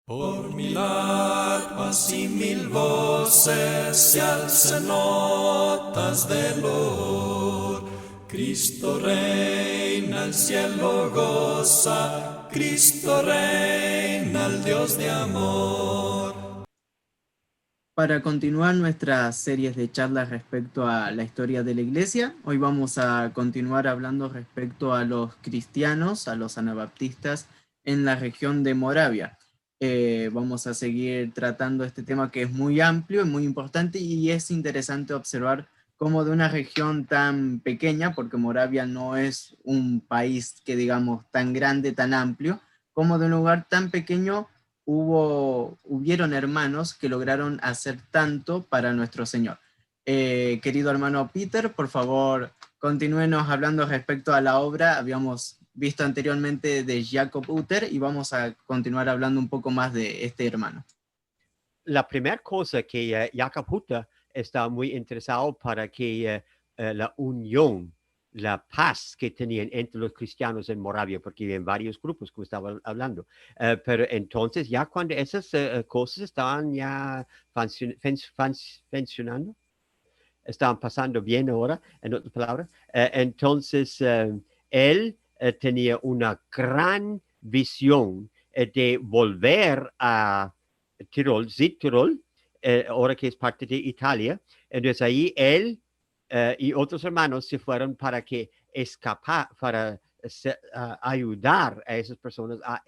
Por 1000 arpas y 1000 voces se alzan notas de loor. Cristo reina, el cielo goza, Cristo reina, el Dios de amor. Para continuar nuestras series de charlas respecto a la historia de la Iglesia, hoy vamos a continuar hablando respecto a los cristianos, a los anabaptistas en la región de Moravia. Vamos a seguir tratando este tema que es muy amplio y muy importante, y es interesante observar cómo de una región tan pequeña, porque Moravia no es un país que digamos tan grande, tan amplio, como de un lugar tan pequeño hubieron hermanos que lograron hacer tanto para nuestro Señor. Querido hermano Peter, por favor, continúenos hablando respecto a la obra. Habíamos visto anteriormente de Jacob Uter y vamos a continuar hablando un poco más de este hermano. La primera cosa que Jakob Hütter está muy interesado para que la unión, la paz que tenían entre los cristianos en Moravia, porque había varios grupos, como estaba hablando. Pero entonces, ya cuando esas cosas estaban ya funcionando, estaban pasando bien ahora, en otras palabras, entonces él tenía una gran visión de volver a Tirol, Südtirol, ahora que es parte de Italia. Entonces ahí él y otros hermanos se fueron para que escapar, para ayudar a esas personas a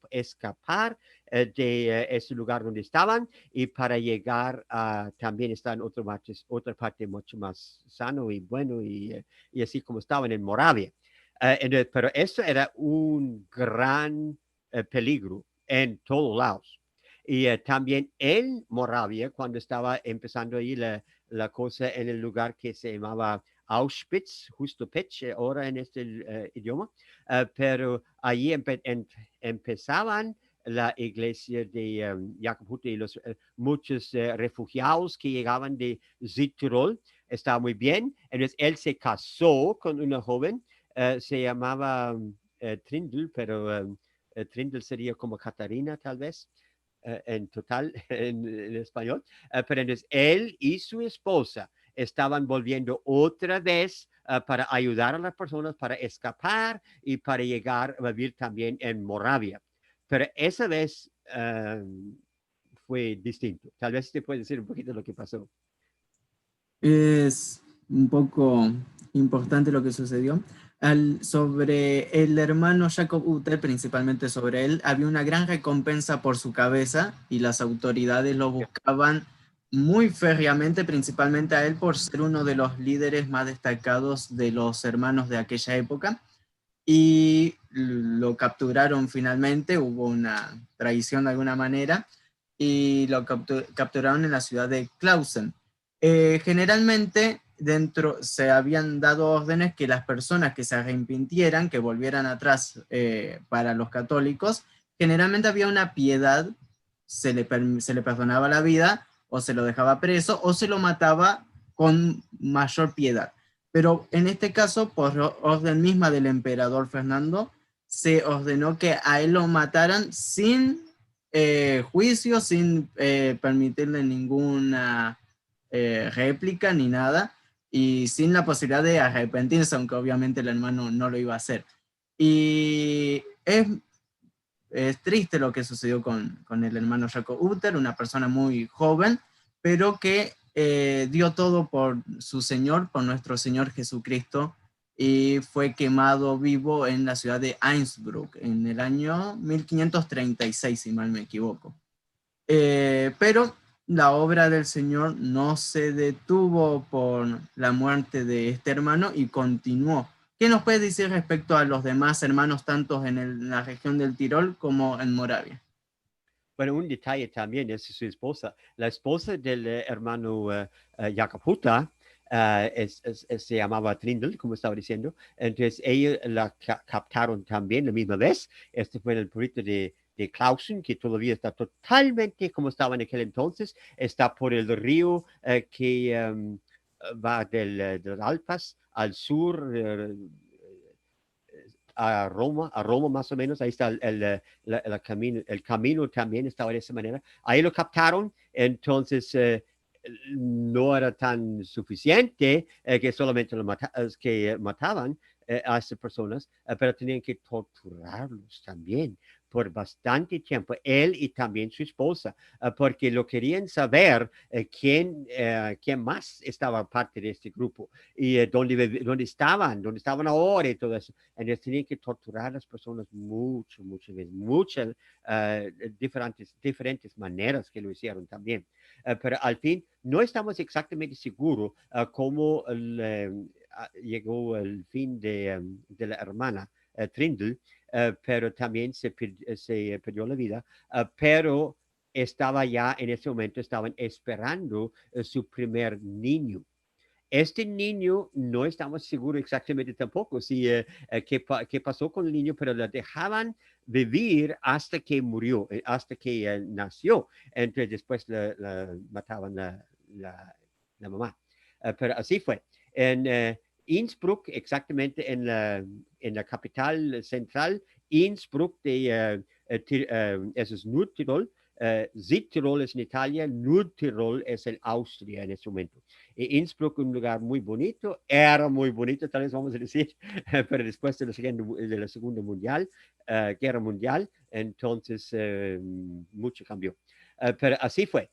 escapar de ese lugar donde estaban y para llegar a también estar en otra parte mucho más sano y bueno y así como estaban en Moravia. Entonces, pero eso era un gran peligro en todos lados. Y también en Moravia, cuando estaba empezando ahí la cosa en el lugar que se llamaba Auschwitz, justo Pech, ahora en este idioma, pero allí empezaban la iglesia de Jakob Hütter y los muchos refugiados que llegaban de Südtirol. Estaba muy bien. Entonces él se casó con una joven, se llamaba Trindl, pero Trindl sería como Catarina tal vez en total en español, pero entonces él y su esposa estaban volviendo otra vez para ayudar a las personas para escapar y para llegar a vivir también en Moravia. Pero esa vez fue distinto. Tal vez te puedes decir un poquito lo que pasó. Es un poco importante lo que sucedió. Sobre el hermano Jacob Uter, principalmente sobre él, había una gran recompensa por su cabeza y las autoridades lo buscaban muy férreamente, principalmente a él por ser uno de los líderes más destacados de los hermanos de aquella época, y lo capturaron finalmente. Hubo una traición de alguna manera y lo capturaron en la ciudad de Clausen. Generalmente dentro se habían dado órdenes que las personas que se arrepintieran, que volvieran atrás para los católicos, generalmente había una piedad, se le perdonaba la vida, o se lo dejaba preso, o se lo mataba con mayor piedad. Pero en este caso, por orden misma del emperador Fernando, se ordenó que a él lo mataran sin juicio, sin permitirle ninguna réplica ni nada, y sin la posibilidad de arrepentirse, aunque obviamente el hermano no lo iba a hacer. Y es triste lo que sucedió con el hermano Jacob Uter, una persona muy joven, pero que dio todo por su Señor, por nuestro Señor Jesucristo, y fue quemado vivo en la ciudad de Innsbruck en el año 1536, si mal me equivoco. Pero la obra del Señor no se detuvo por la muerte de este hermano y continuó. ¿Qué nos puedes decir respecto a los demás hermanos, tanto en la región del Tirol como en Moravia? Bueno, un detalle también es su esposa. La esposa del hermano Jakob Hütter se llamaba Trindl, como estaba diciendo. Entonces, ellos la captaron también la misma vez. Este fue en el proyecto de Clausen, que todavía está totalmente como estaba en aquel entonces. Está por el río que va de las Alpas al sur, a Roma más o menos, ahí está el camino también estaba de esa manera. Ahí lo captaron, entonces no era tan suficiente que solamente que mataban a esas personas, pero tenían que torturarlos también por bastante tiempo, él y también su esposa, porque lo querían saber quién más estaba parte de este grupo y dónde estaban ahora y todo eso. Entonces tenían que torturar a las personas muchas veces, muchas diferentes maneras que lo hicieron también. Pero al fin no estamos exactamente seguros cómo llegó el fin de la hermana Trindle, pero también se perdió la vida, pero estaba ya en ese momento, estaban esperando su primer niño. Este niño no estamos seguros exactamente tampoco si qué pasó con el niño, pero lo dejaban vivir hasta que murió, hasta que nació. Entonces después la mataban la mamá. Pero así fue. En Innsbruck, exactamente en la capital central, Innsbruck eso es Nordtirol. Südtirol es en Italia, Nordtirol es en Austria en ese momento. Innsbruck, un lugar muy bonito, era muy bonito, tal vez vamos a decir, pero después de la Segunda Guerra Mundial, entonces mucho cambió. Pero así fue.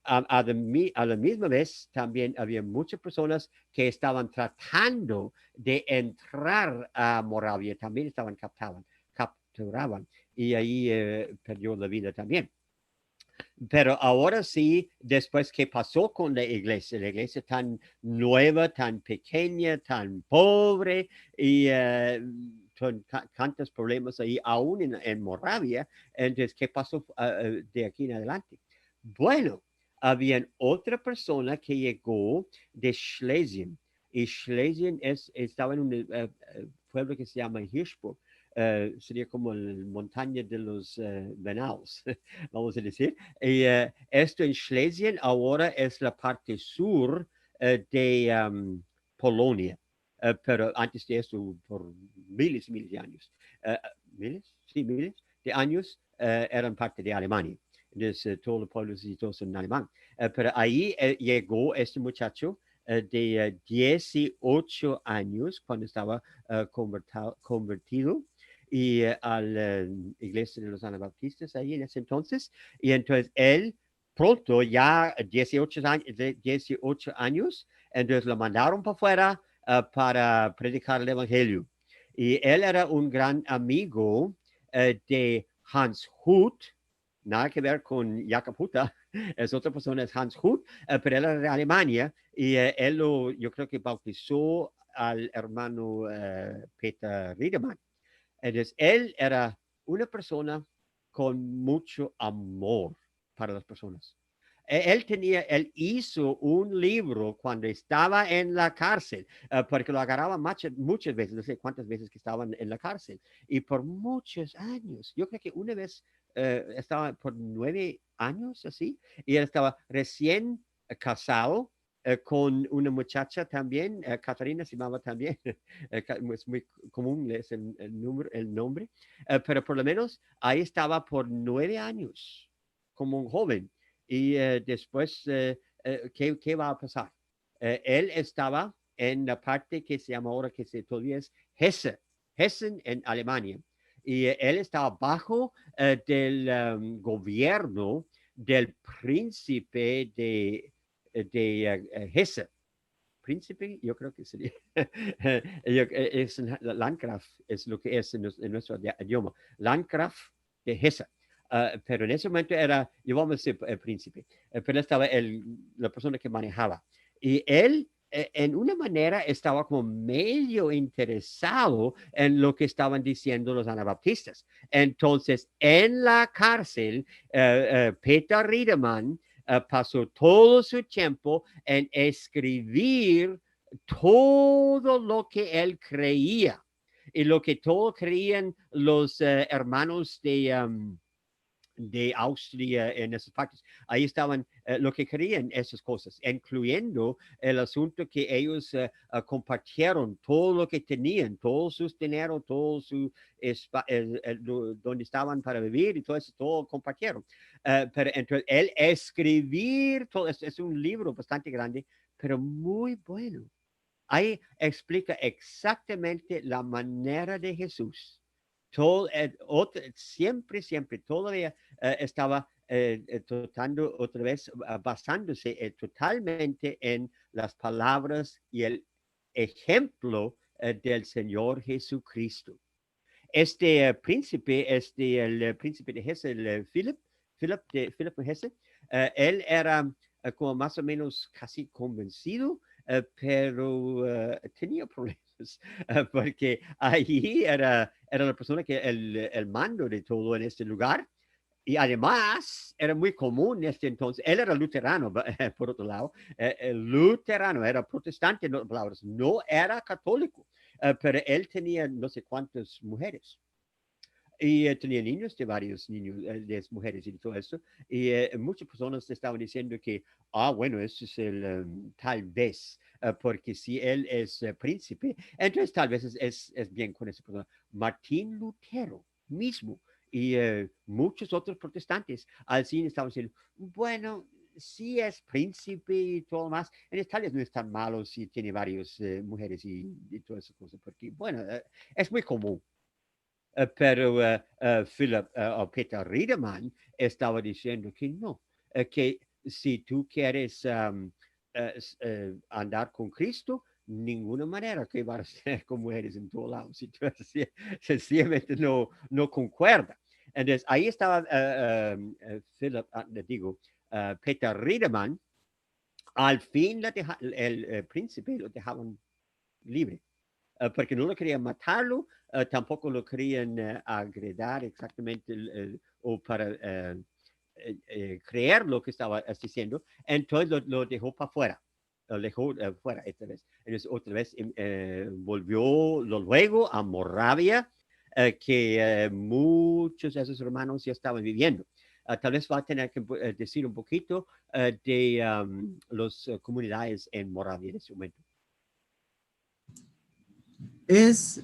A la misma vez también había muchas personas que estaban tratando de entrar a Moravia, también estaban capturaban y ahí perdió la vida también. Pero ahora sí, después que pasó con la iglesia tan nueva, tan pequeña, tan pobre y con tantos problemas ahí aún en Moravia, entonces, ¿qué pasó de aquí en adelante? Bueno, había otra persona que llegó de Schlesien y Schlesien estaba en un pueblo que se llama Hirschburg. Sería como la montaña de los venados, vamos a decir. Y esto en Schlesien ahora es la parte sur de Polonia. Pero antes de eso, por miles y miles de años, miles, sí, miles de años, eran parte de Alemania. Entonces, todos los pueblos y todos son alemán. Pero ahí llegó este muchacho de 18 años cuando estaba convertido y a la iglesia de los anabaptistas ahí en ese entonces. Y entonces él pronto, ya 18 años, entonces lo mandaron para afuera para predicar el evangelio. Y él era un gran amigo de Hans Hut, nada que ver con Jakob Hutter, es otra persona, es Hans Hut, pero él era de Alemania y yo creo que bautizó al hermano Peter Riedemann. Entonces, él era una persona con mucho amor para las personas. Él hizo un libro cuando estaba en la cárcel, porque lo agarraban muchas veces, no sé cuántas veces que estaban en la cárcel, y por muchos años, yo creo que una vez estaba por 9 años así, y él estaba recién casado con una muchacha también, Catarina se llamaba también, es muy común es el nombre, pero por lo menos ahí estaba por 9 años como un joven. Y después, ¿qué va a pasar? Él estaba en la parte que se llama ahora, que todavía es Hessen en Alemania. Y él estaba bajo del gobierno del príncipe de Hesse. Príncipe, yo creo que sería. Es Landgraf, es lo que es en nuestro idioma. Landgraf de Hesse. Pero en ese momento era, yo vamos a decir príncipe, pero estaba la persona que manejaba. Y él, en una manera, estaba como medio interesado en lo que estaban diciendo los anabaptistas. Entonces, en la cárcel, Peter Riedemann pasó todo su tiempo en escribir todo lo que él creía y lo que todos creían los hermanos de Austria en esas partes. Ahí estaban lo que querían esas cosas, incluyendo el asunto que ellos compartieron todo lo que tenían, todo su dinero, todo su donde estaban para vivir y todo eso, todo compartieron. Pero entonces él escribir todo es un libro bastante grande, pero muy bueno. Ahí explica exactamente la manera de Jesús. Todo, siempre, todavía estaba tratando otra vez, basándose totalmente en las palabras y el ejemplo del Señor Jesucristo. Este príncipe, el príncipe de Hesse, Philip de Hesse, él era como más o menos casi convencido, pero tenía problemas, porque allí era la persona que el mando de todo en este lugar. Y además era muy común en este entonces, él era luterano, por otro lado, el luterano era protestante, en otras palabras, no era católico, pero él tenía no sé cuántas mujeres. Y tenía niños de varios niños, de mujeres y todo eso. Y muchas personas estaban diciendo que, bueno, eso es tal vez, porque si él es príncipe, entonces tal vez es bien con esa persona. Martín Lutero mismo y muchos otros protestantes al cine estaban diciendo, bueno, si es príncipe y todo más, en Italia no es tan malo si tiene varias mujeres y todas esas cosas, porque, bueno, es muy común. Pero Philip o Peter Riedemann estaba diciendo que no, que si tú quieres andar con Cristo, ninguna manera que vas a ser como eres en todo lado. Si tú sencillamente no concuerda. Entonces, ahí estaba Philip, le digo, Peter Riedemann. Al fin el príncipe lo dejaban libre. Porque no lo querían matarlo, tampoco lo querían agredar exactamente o para creer lo que estaba diciendo. Entonces lo dejó para afuera. Lo dejó fuera esta vez. Entonces otra vez volvió luego a Moravia, que muchos de esos hermanos ya estaban viviendo. Tal vez va a tener que decir un poquito de las comunidades en Moravia en ese momento. Es,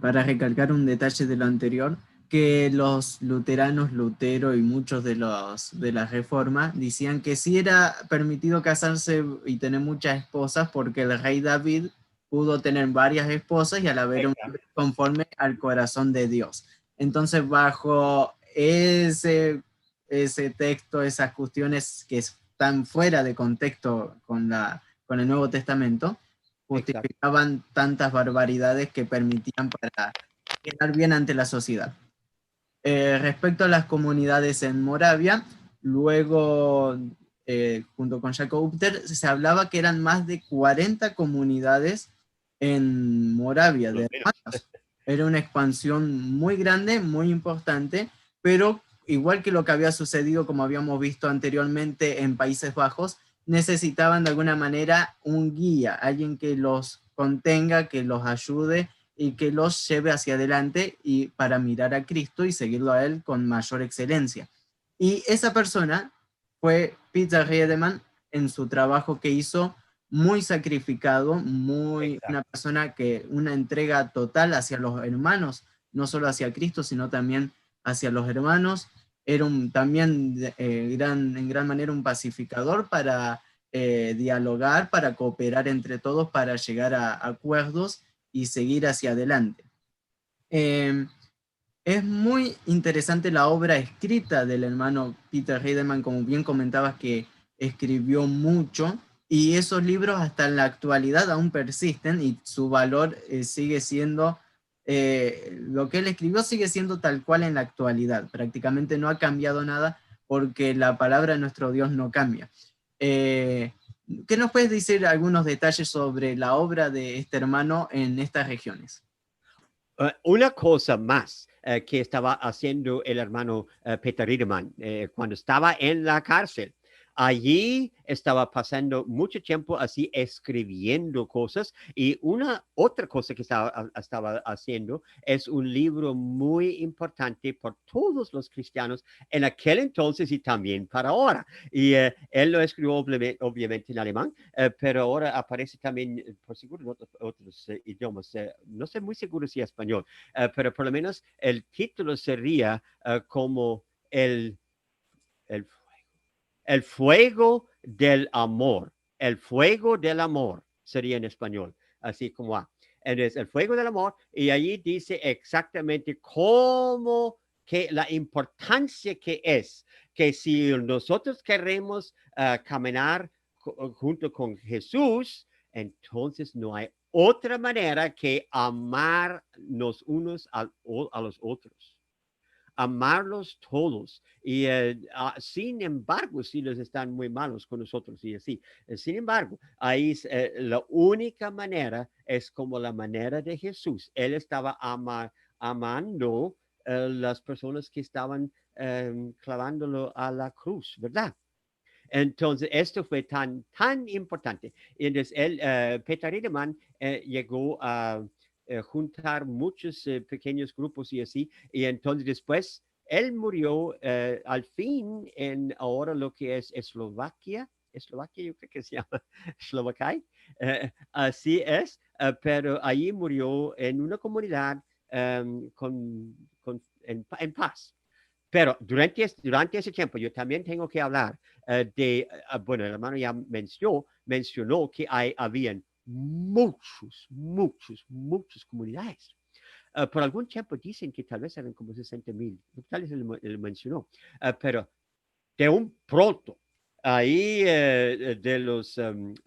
para recalcar un detalle de lo anterior, que los luteranos, Lutero y muchos de la Reforma decían que sí era permitido casarse y tener muchas esposas porque el rey David pudo tener varias esposas y a la vez conforme al corazón de Dios. Entonces, bajo ese texto, esas cuestiones que están fuera de contexto con el Nuevo Testamento, justificaban tantas barbaridades que permitían para quedar bien ante la sociedad. Respecto a las comunidades en Moravia, luego, junto con Jacob Upter, se hablaba que eran más de 40 comunidades en Moravia de hermanos. Era una expansión muy grande, muy importante, pero igual que lo que había sucedido, como habíamos visto anteriormente en Países Bajos, necesitaban de alguna manera un guía, alguien que los contenga, que los ayude y que los lleve hacia adelante y para mirar a Cristo y seguirlo a Él con mayor excelencia. Y esa persona fue Peter Riedemann en su trabajo que hizo, muy sacrificado, una persona que una entrega total hacia los hermanos, no solo hacia Cristo, sino también hacia los hermanos. Era también en gran manera un pacificador para dialogar, para cooperar entre todos, para llegar a acuerdos y seguir hacia adelante. Es muy interesante la obra escrita del hermano Peter Riedemann, como bien comentabas que escribió mucho, y esos libros hasta en la actualidad aún persisten y su valor sigue siendo, lo que él escribió sigue siendo tal cual en la actualidad, prácticamente no ha cambiado nada porque la palabra de nuestro Dios no cambia. ¿Qué nos puedes decir algunos detalles sobre la obra de este hermano en estas regiones? Una cosa más que estaba haciendo el hermano Peter Riedemann cuando estaba en la cárcel. allí estaba pasando mucho tiempo así escribiendo cosas y una otra cosa que estaba haciendo es un libro muy importante por todos los cristianos en aquel entonces y también para ahora. Y él lo escribió obviamente en alemán, pero ahora aparece también, por seguro, en otros idiomas. No sé muy seguro si español, pero por lo menos el título sería como el el fuego del amor. El fuego del amor sería en español, así como Entonces, el fuego del amor, y allí dice exactamente cómo que la importancia que es que si nosotros queremos caminar junto con Jesús, entonces no hay otra manera que amarnos unos a los otros, amarlos todos. Y sin embargo, si los están muy malos con nosotros y así. Sin embargo, ahí la única manera es como la manera de Jesús. Él estaba amando las personas que estaban clavándolo a la cruz, ¿verdad? Entonces, esto fue tan importante. Y entonces, Peter Riedemann llegó a juntar muchos pequeños grupos y así. Y entonces, después, él murió al fin en ahora lo que es Eslovaquia. Eslovaquia, yo creo que se llama Eslovaquia. Así es, pero allí murió en una comunidad en paz. Pero durante ese tiempo yo también tengo que hablar bueno, el hermano ya mencionó que habían muchas comunidades. Por algún tiempo dicen que tal vez eran como 60,000, tal vez él mencionó, pero de un pronto, ahí de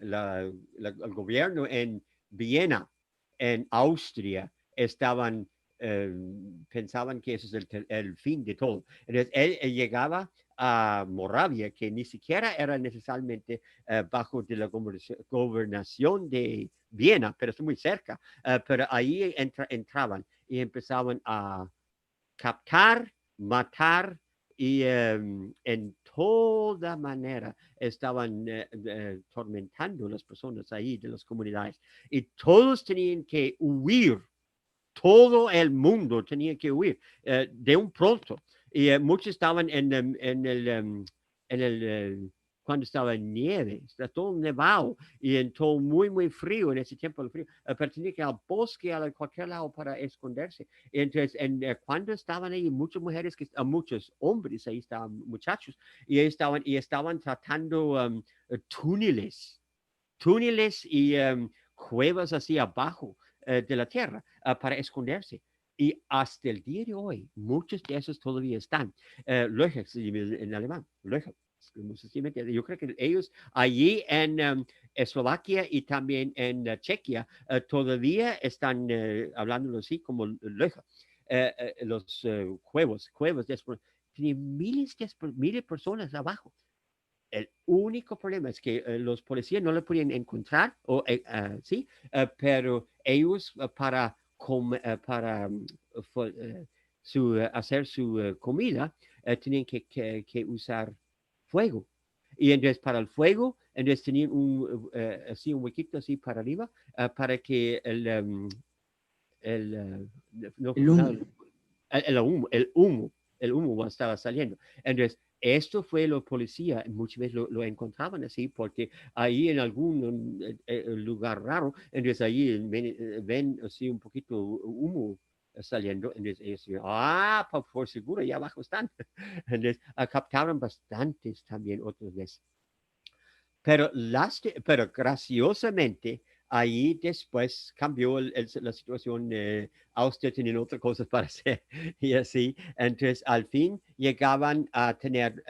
el gobierno en Viena, en Austria, estaban, eh, pensaban que ese es el fin de todo. Entonces, él llegaba a Moravia, que ni siquiera era necesariamente bajo de la gobernación de Viena, pero es muy cerca. Pero ahí entraban y empezaban a captar, matar y en toda manera estaban tormentando a las personas ahí de las comunidades. Y todos tenían que huir, todo el mundo tenía que huir de un pronto. Y muchos estaban en el cuando estaba en nieve, está todo nevado y en todo muy frío en ese tiempo de frío, pero tenía que ir al bosque, a cualquier lado para esconderse. Entonces, cuando estaban ahí, muchas mujeres, muchos hombres, ahí estaban muchachos, y estaban tratando túneles, túneles y cuevas así abajo de la tierra para esconderse. Y hasta el día de hoy, muchos de esos todavía están. Löcher, en alemán, Löcher. Yo creo que ellos allí en Eslovaquia y también en Chequia todavía están hablando así como Löcher. Los cuevas de tienen miles de personas abajo. El único problema es que los policías no lo podían encontrar, sí, pero ellos para hacer su comida tenían que usar fuego. Y entonces para el fuego, entonces tenían así un huequito así para arriba para que no, El humo. el humo estaba saliendo. Entonces, esto fue lo policía, muchas veces lo encontraban así, porque ahí en algún lugar raro, entonces ahí ven así un poquito humo saliendo, entonces ellos dicen, por seguro, ya abajo están. Entonces, captaron bastantes también otras veces. Pero graciosamente, ahí después cambió la situación. Austria tenía otras cosas para hacer y así. Entonces, al fin llegaban a tener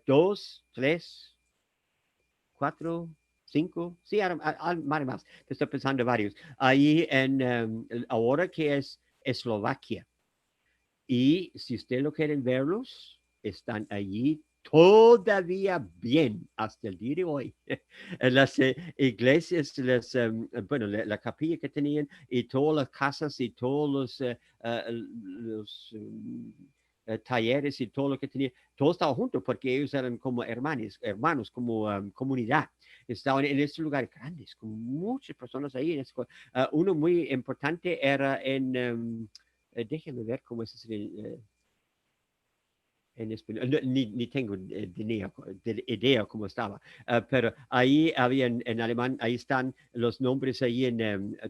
dos, tres, cuatro, cinco, sí, más. Estoy pensando varios. Ahí ahora que es Eslovaquia. Y si usted lo quieren verlos, están allí todavía bien hasta el día de hoy. En las iglesias, bueno, la capilla que tenían y todas las casas y todos los talleres y todo lo que tenía, todo estaba junto porque ellos eran como hermanos como comunidad. Estaban en estos lugares grandes, con muchas personas ahí. Uno muy importante era déjenme ver cómo es en español, ni tengo idea cómo estaba, pero ahí había en alemán, ahí están los nombres ahí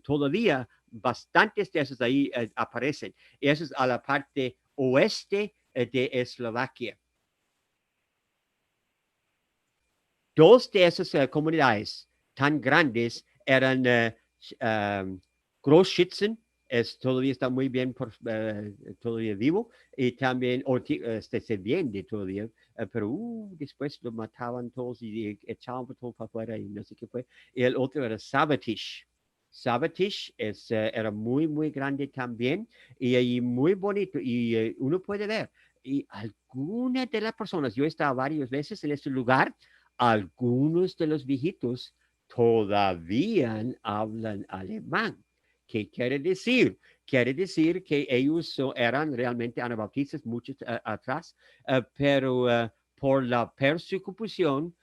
todavía bastantes de esos ahí aparecen. Eso es a la parte oeste de Eslovaquia. Dos de esas comunidades tan grandes eran Großschützen, todavía está muy bien, todavía vivo, y también, se vende todavía, pero después lo mataban todos y echaban todo para afuera y no sé qué fue. Y el otro era Sabatisch. Sabatisch era muy, muy grande también y ahí muy bonito y uno puede ver. Y algunas de las personas, yo he estado varias veces en este lugar, algunos de los viejitos todavía hablan alemán. ¿Qué quiere decir? Quiere decir que ellos eran realmente anabautistas muchos atrás, pero por la persecución,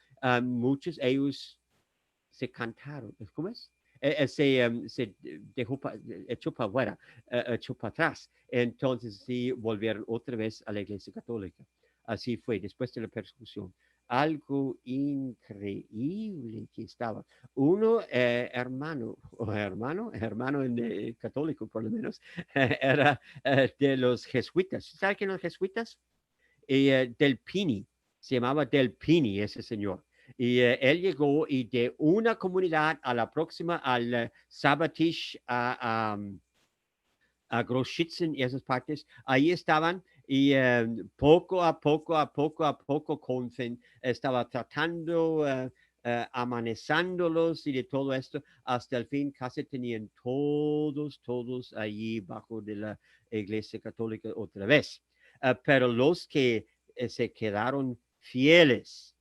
muchos de ellos se cantaron. ¿Cómo es? Se echó para afuera, echó para atrás. Entonces sí volvieron otra vez a la Iglesia Católica. Así fue, después de la persecución. Algo increíble que estaba. Uno, hermano católico por lo menos, era de los jesuitas. ¿Sabe quién son los jesuitas? Del Pini, se llamaba Del Pini ese señor. Y él llegó y de una comunidad a la próxima, al Sabatisch, a Großschützen y esas partes, ahí estaban y poco a poco estaba tratando, amanezándolos y de todo esto, hasta el fin casi tenían todos allí bajo de la Iglesia Católica otra vez. Pero los que se quedaron fieles,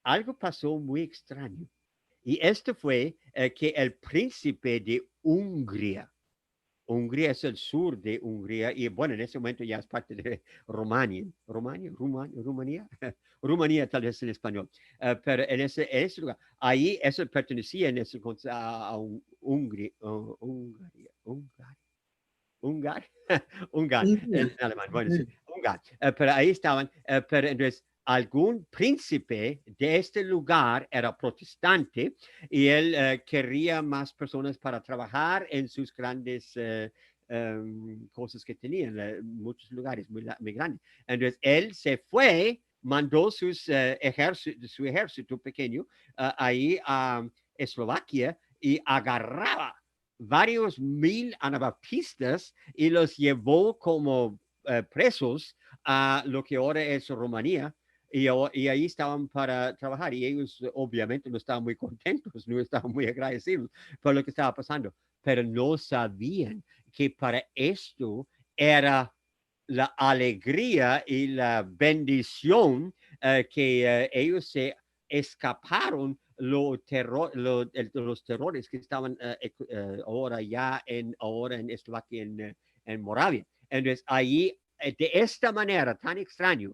algo pasó muy extraño. Y esto fue que el príncipe de Hungría es el sur de Hungría y bueno, en ese momento ya es parte de Rumanía, Rumanía tal vez en español, pero en ese lugar, ahí eso pertenecía en ese a Hungría, en alemán, bueno, sí, pero ahí estaban, pero entonces algún príncipe de este lugar era protestante y él quería más personas para trabajar en sus grandes cosas que tenían, muchos lugares muy grandes. Entonces él se fue, mandó su ejército pequeño ahí a Eslovaquia y agarraba varios mil anabaptistas y los llevó como presos a lo que ahora es Rumanía. Y ahí estaban para trabajar y ellos obviamente no estaban muy contentos, no estaban muy agradecidos por lo que estaba pasando, pero no sabían que para esto era la alegría y la bendición que ellos se escaparon los terrores que estaban ahora en Eslovaquia, en Moravia. Entonces, ahí, de esta manera tan extraño,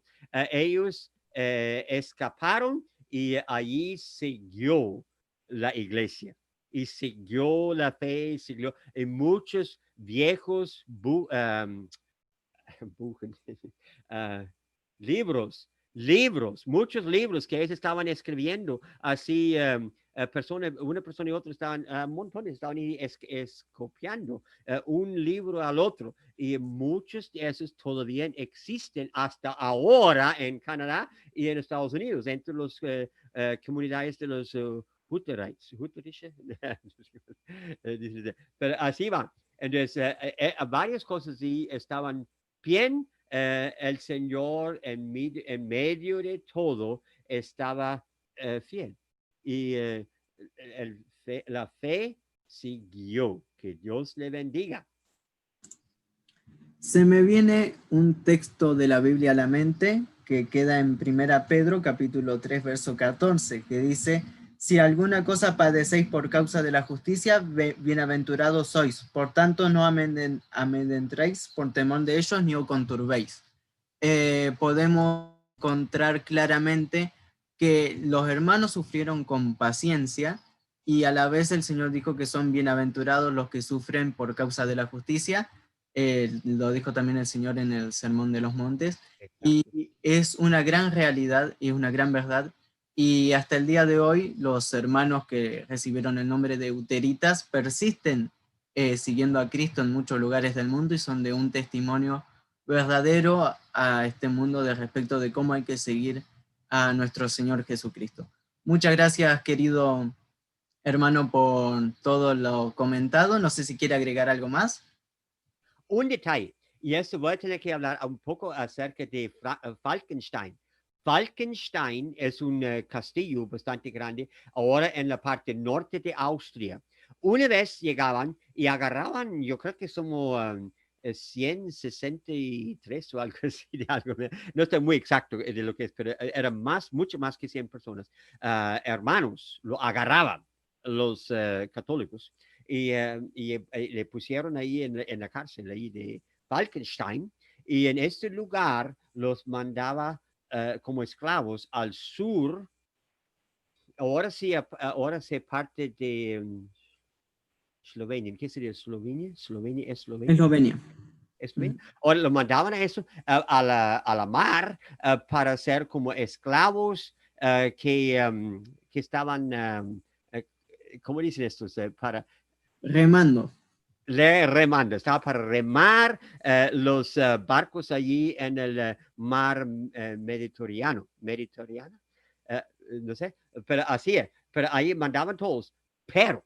ellos escaparon y allí siguió la iglesia y siguió la fe, siguió en muchos viejos muchos libros que ellos estaban escribiendo, así una persona y otra estaban, montones estaban copiando un libro al otro y muchos de esos todavía existen hasta ahora en Canadá y en Estados Unidos, entre las comunidades de los Hutterites, pero así va. Entonces, varias cosas sí estaban bien. El Señor en medio de todo estaba fiel y la fe siguió. Que Dios le bendiga. Se me viene un texto de la Biblia a la mente que queda en 1 Pedro capítulo 3 verso 14 que dice: si alguna cosa padecéis por causa de la justicia, bienaventurados sois. Por tanto, no amedrentéis por temor de ellos ni os conturbéis. podemos encontrar claramente que los hermanos sufrieron con paciencia y a la vez el Señor dijo que son bienaventurados los que sufren por causa de la justicia. Lo dijo también el Señor en el Sermón de los Montes. Y es una gran realidad y una gran verdad. Y hasta el día de hoy, los hermanos que recibieron el nombre de uteritas persisten siguiendo a Cristo en muchos lugares del mundo y son de un testimonio verdadero a este mundo de respecto de cómo hay que seguir a nuestro Señor Jesucristo. Muchas gracias, querido hermano, por todo lo comentado. No sé si quiere agregar algo más. Un detalle, y esto voy a tener que hablar un poco acerca de Falkenstein. Falkenstein es un castillo bastante grande, ahora en la parte norte de Austria. Una vez llegaban y agarraban, yo creo que somos 163 o algo así, de algo. No estoy muy exacto de lo que es, pero eran mucho más que 100 personas. Hermanos, lo agarraban los católicos y le pusieron ahí en la cárcel ahí de Falkenstein, y en este lugar los mandaba como esclavos al sur. Ahora se parte de Eslovenia. ¿Qué sería Eslovenia? ¿Eslovenia es Eslovenia? Eslovenia. Eslovenia. Ahora lo mandaban a eso, a la mar, para ser como esclavos que estaban, ¿cómo dicen estos? Para remando. remando, estaba para remar los barcos allí en el mar Mediterráneo, no sé, pero así es, pero ahí mandaban todos, pero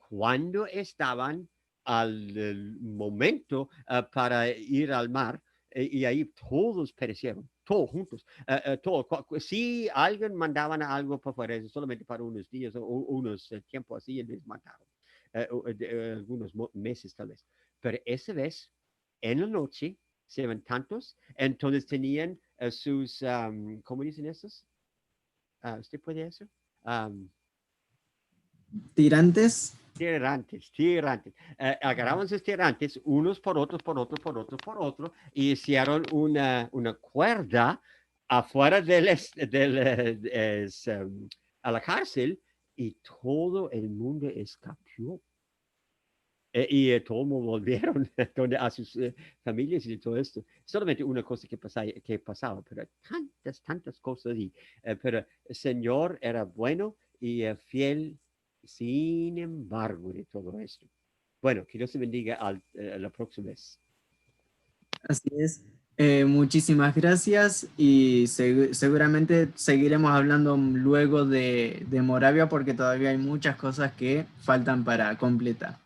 cuando estaban al momento para ir al mar, y ahí todos perecieron, todos juntos, si alguien mandaban algo para fuera, solamente para unos días o unos tiempos así, les mataron. Algunos meses tal vez. Pero esa vez, en la noche, se ven tantos, entonces tenían sus, ¿cómo dicen esos? ¿Usted puede eso? Tirantes. Tirantes. Agarraban sus tirantes, unos por otros, y hicieron una cuerda afuera a la cárcel, y todo el mundo escapó. Y todos volvieron a sus familias y todo esto. Solamente una cosa que pasaba, pero tantas cosas. Pero el Señor era bueno y fiel, sin embargo, de todo esto. Bueno, que Dios te bendiga la próxima vez. Así es. Muchísimas gracias y seguramente seguiremos hablando luego de Moravia porque todavía hay muchas cosas que faltan para completar.